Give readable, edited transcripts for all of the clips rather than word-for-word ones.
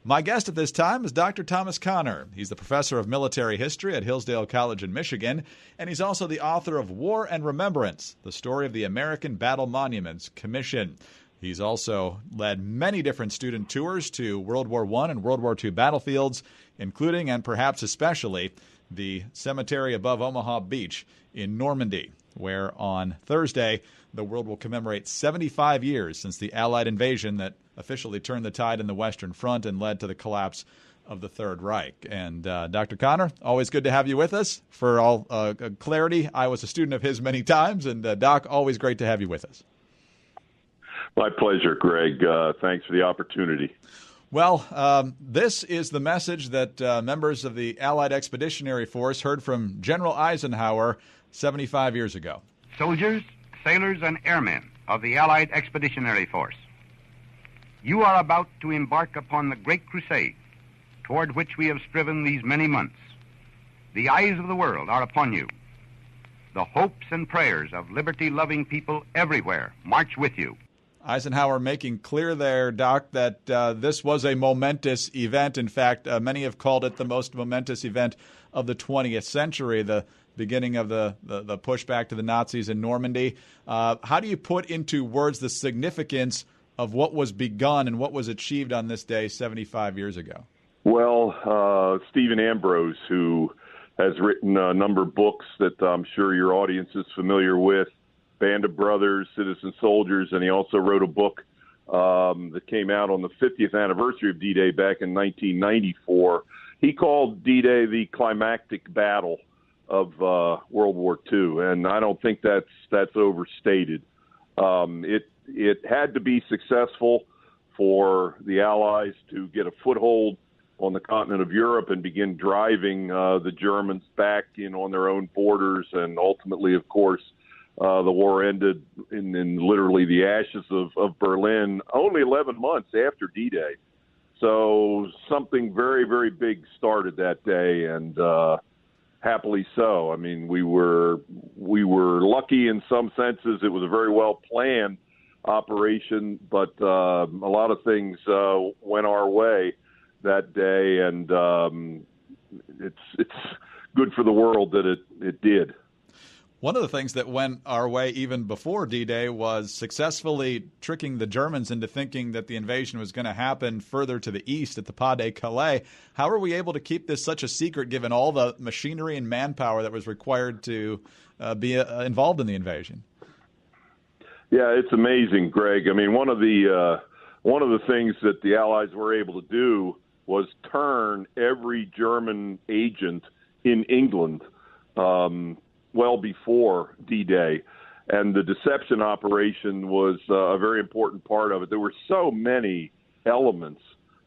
My guest at this time is Dr. Thomas Connor. He's the professor of military history at Hillsdale College in Michigan, and he's also the author of War and Remembrance, the story of the American Battle Monuments Commission. He's also led many different student tours to World War I and World War II battlefields, including and perhaps especially the cemetery above Omaha Beach in Normandy, where on Thursday the world will commemorate 75 years since the Allied invasion that officially turned the tide in the Western Front and led to the collapse of the Third Reich. And Dr. Connor, always good to have you with us. For all clarity, I was a student of his many times, and Doc, always great to have you with us. My pleasure, Greg. Thanks for the opportunity. Well, this is the message that members of the Allied Expeditionary Force heard from General Eisenhower 75 years ago. Soldiers, sailors, and airmen of the Allied Expeditionary Force, you are about to embark upon the great crusade toward which we have striven these many months. The eyes of the world are upon you. The hopes and prayers of liberty-loving people everywhere march with you. Eisenhower making clear there, Doc, that this was a momentous event. In fact, many have called it the most momentous event of the 20th century, the beginning of the pushback to the Nazis in Normandy. How do you put into words the significance of what was begun and what was achieved on this day 75 years ago? Well, Stephen Ambrose, who has written a number of books that I'm sure your audience is familiar with, Band of Brothers, Citizen Soldiers, and he also wrote a book that came out on the 50th anniversary of D-Day back in 1994. He called D-Day the climactic battle of World War II, and I don't think that's overstated. It had to be successful for the Allies to get a foothold on the continent of Europe and begin driving the Germans back in on their own borders, and ultimately, of course, the war ended in literally the ashes of Berlin only 11 months after D-Day. So something very, very big started that day, and happily so. I mean, we were lucky in some senses. It was a very well-planned operation, but a lot of things went our way that day, and it's good for the world that it did. One of the things that went our way even before D-Day was successfully tricking the Germans into thinking that the invasion was going to happen further to the east at the Pas de Calais. How were we able to keep this such a secret given all the machinery and manpower that was required to be involved in the invasion? Yeah, it's amazing, Greg. I mean, one of the things that the Allies were able to do was turn every German agent in England well before D-Day, and the deception operation was a very important part of it. There were so many elements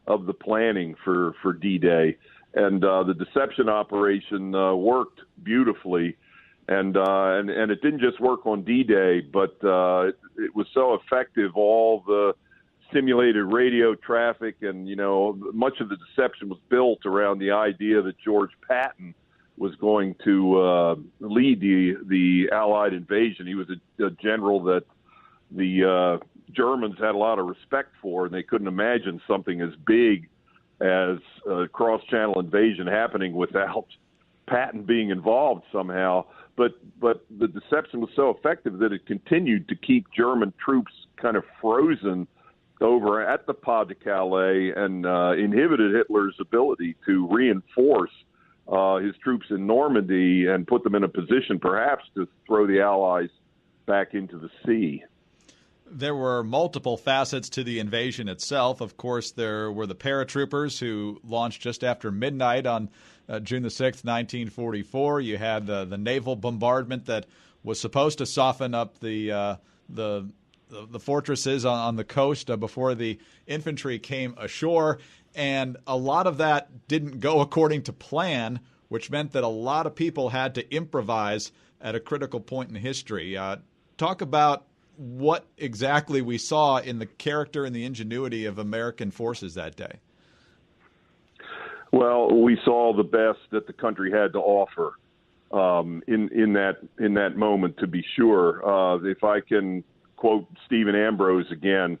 of the planning for D-Day, and the deception operation worked beautifully, and it didn't just work on D-Day, but it was so effective. All the simulated radio traffic, and much of the deception was built around the idea that George Patton was going to lead the Allied invasion. He was a general that the Germans had a lot of respect for, and they couldn't imagine something as big as a cross-channel invasion happening without Patton being involved somehow. But the deception was so effective that it continued to keep German troops kind of frozen over at the Pas de Calais and inhibited Hitler's ability to reinforce his troops in Normandy and put them in a position perhaps to throw the Allies back into the sea. There were multiple facets to the invasion itself. Of course, there were the paratroopers who launched just after midnight on June the 6th, 1944. You had the naval bombardment that was supposed to soften up the fortresses on the coast before the infantry came ashore. And a lot of that didn't go according to plan, which meant that a lot of people had to improvise at a critical point in history. Talk about what exactly we saw in the character and the ingenuity of American forces that day. Well, we saw the best that the country had to offer in that moment, to be sure. If I can quote Stephen Ambrose again,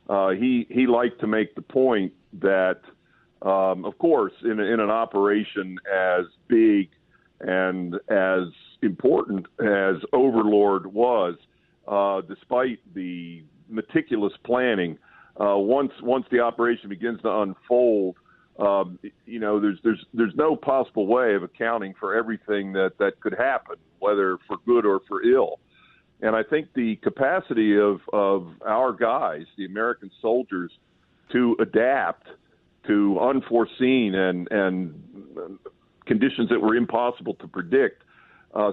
he liked to make the point that Of course, in an operation as big and as important as Overlord was, despite the meticulous planning, once the operation begins to unfold, there's no possible way of accounting for everything that could happen, whether for good or for ill. And I think the capacity of our guys, the American soldiers, to adapt to unforeseen and conditions that were impossible to predict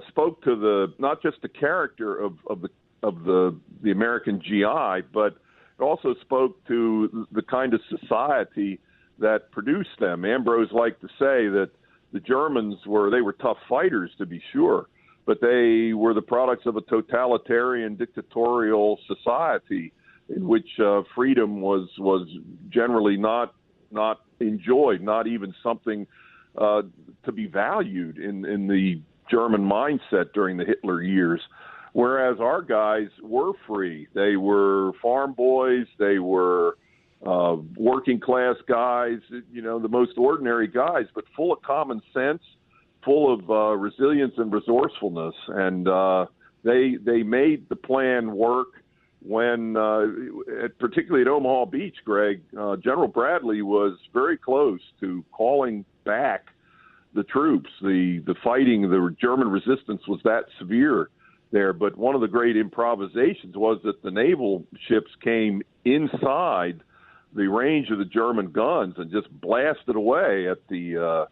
spoke to not just the character of the American GI, but it also spoke to the kind of society that produced them. Ambrose liked to say that the Germans were tough fighters, to be sure, but they were the products of a totalitarian, dictatorial society in which freedom was generally not enjoyed, not even something to be valued in the German mindset during the Hitler years. Whereas our guys were free. They were farm boys. They were working class guys, the most ordinary guys, but full of common sense, full of resilience and resourcefulness. And they made the plan work when, particularly at Omaha Beach, Greg, General Bradley was very close to calling back the troops. The fighting, the German resistance was that severe there. But one of the great improvisations was that the naval ships came inside the range of the German guns and just blasted away at the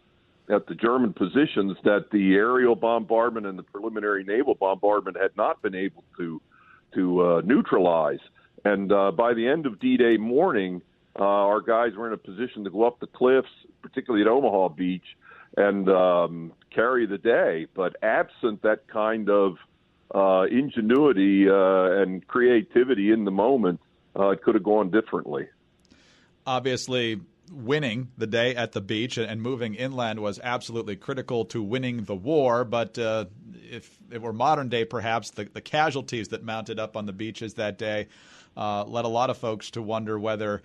German positions that the aerial bombardment and the preliminary naval bombardment had not been able to neutralize. And by the end of D-Day morning, our guys were in a position to go up the cliffs, particularly at Omaha Beach, and carry the day. But absent that kind of ingenuity and creativity in the moment, it could have gone differently. Obviously, winning the day at the beach and moving inland was absolutely critical to winning the war. But if it were modern day, perhaps the casualties that mounted up on the beaches that day led a lot of folks to wonder whether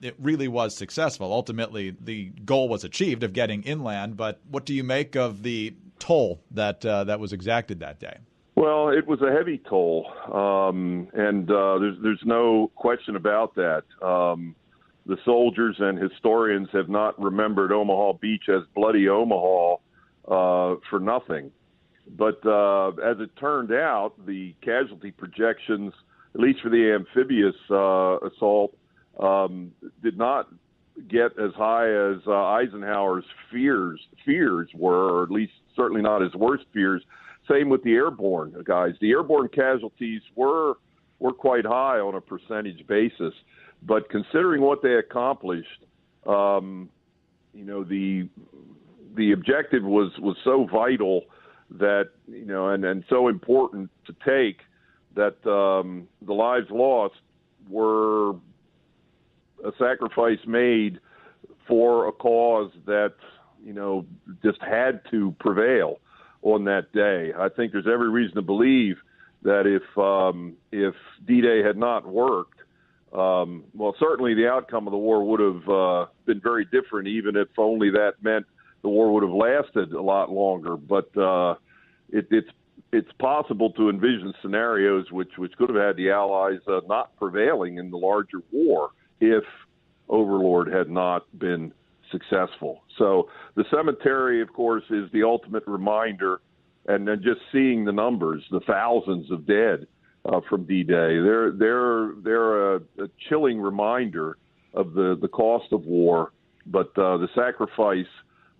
it really was successful. Ultimately, the goal was achieved of getting inland. But what do you make of the toll that was exacted that day? Well, it was a heavy toll, and there's no question about that. The soldiers and historians have not remembered Omaha Beach as Bloody Omaha for nothing. But as it turned out, the casualty projections, at least for the amphibious assault, did not get as high as Eisenhower's fears were, or at least certainly not his worst fears. Same with the airborne guys. The airborne casualties were quite high on a percentage basis. But considering what they accomplished, the objective was so vital that, and so important to take that the lives lost were a sacrifice made for a cause that, just had to prevail on that day. I think there's every reason to believe that if D-Day had not worked, certainly the outcome of the war would have been very different, even if only that meant the war would have lasted a lot longer. But it's possible to envision scenarios which could have had the Allies not prevailing in the larger war if Overlord had not been successful. So the cemetery, of course, is the ultimate reminder, and then just seeing the numbers, the thousands of dead from D-Day, they're a chilling reminder of the cost of war, but the sacrifice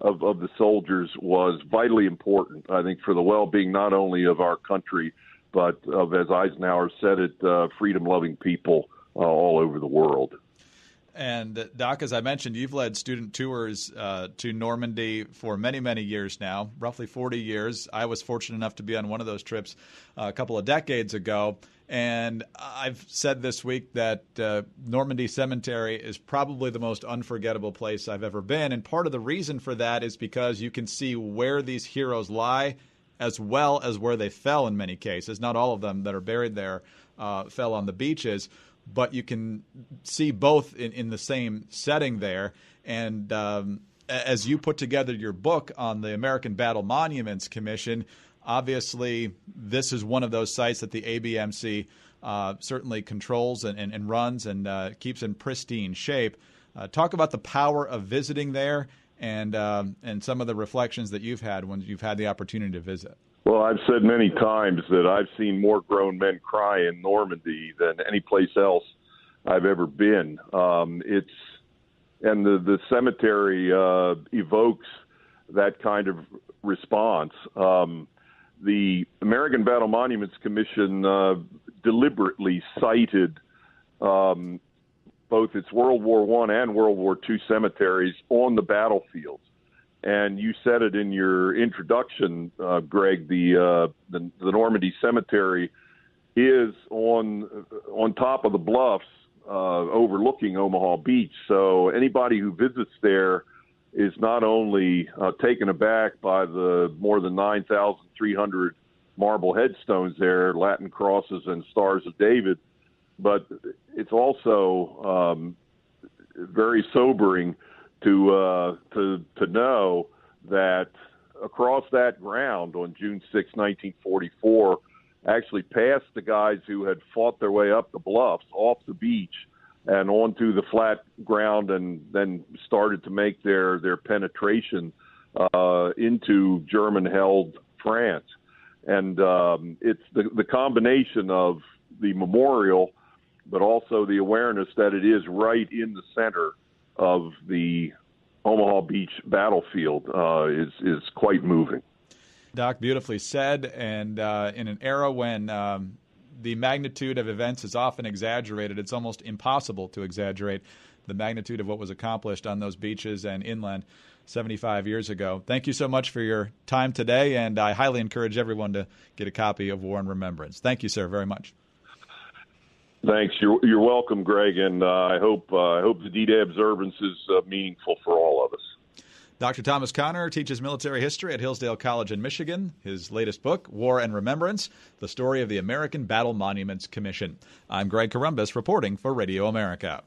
of the soldiers was vitally important, I think, for the well-being not only of our country, but of, as Eisenhower said it, freedom-loving people all over the world. And, Doc, as I mentioned, you've led student tours to Normandy for many, many years now, roughly 40 years. I was fortunate enough to be on one of those trips a couple of decades ago. And I've said this week that Normandy Cemetery is probably the most unforgettable place I've ever been. And part of the reason for that is because you can see where these heroes lie as well as where they fell in many cases. Not all of them that are buried there fell on the beaches. but you can see both in the same setting there. And as you put together your book on the American Battle Monuments Commission, obviously this is one of those sites that the ABMC certainly controls and runs and keeps in pristine shape. Talk about the power of visiting there and some of the reflections that you've had when you've had the opportunity to visit. Well, I've said many times that I've seen more grown men cry in Normandy than any place else I've ever been. The cemetery evokes that kind of response. The American Battle Monuments Commission deliberately cited both its World War I and World War II cemeteries on the battlefields. And you said it in your introduction, Greg. The Normandy Cemetery is on top of the bluffs overlooking Omaha Beach. So anybody who visits there is not only taken aback by the more than 9,300 marble headstones there, Latin crosses and Stars of David, but it's also very sobering to know that across that ground on June 6, 1944, actually past the guys who had fought their way up the bluffs, off the beach, and onto the flat ground, and then started to make their penetration into German-held France. And it's the combination of the memorial, but also the awareness that it is right in the center of the Omaha Beach battlefield is quite moving. Doc, beautifully said. And in an era when the magnitude of events is often exaggerated, it's almost impossible to exaggerate the magnitude of what was accomplished on those beaches and inland 75 years ago. Thank you so much for your time today, and I highly encourage everyone to get a copy of War and Remembrance. Thank you, sir, very much. Thanks. You're welcome, Greg, and I hope the D-Day observance is meaningful for all of us. Dr. Thomas Connor teaches military history at Hillsdale College in Michigan. His latest book, War and Remembrance, the story of the American Battle Monuments Commission. I'm Greg Columbus reporting for Radio America.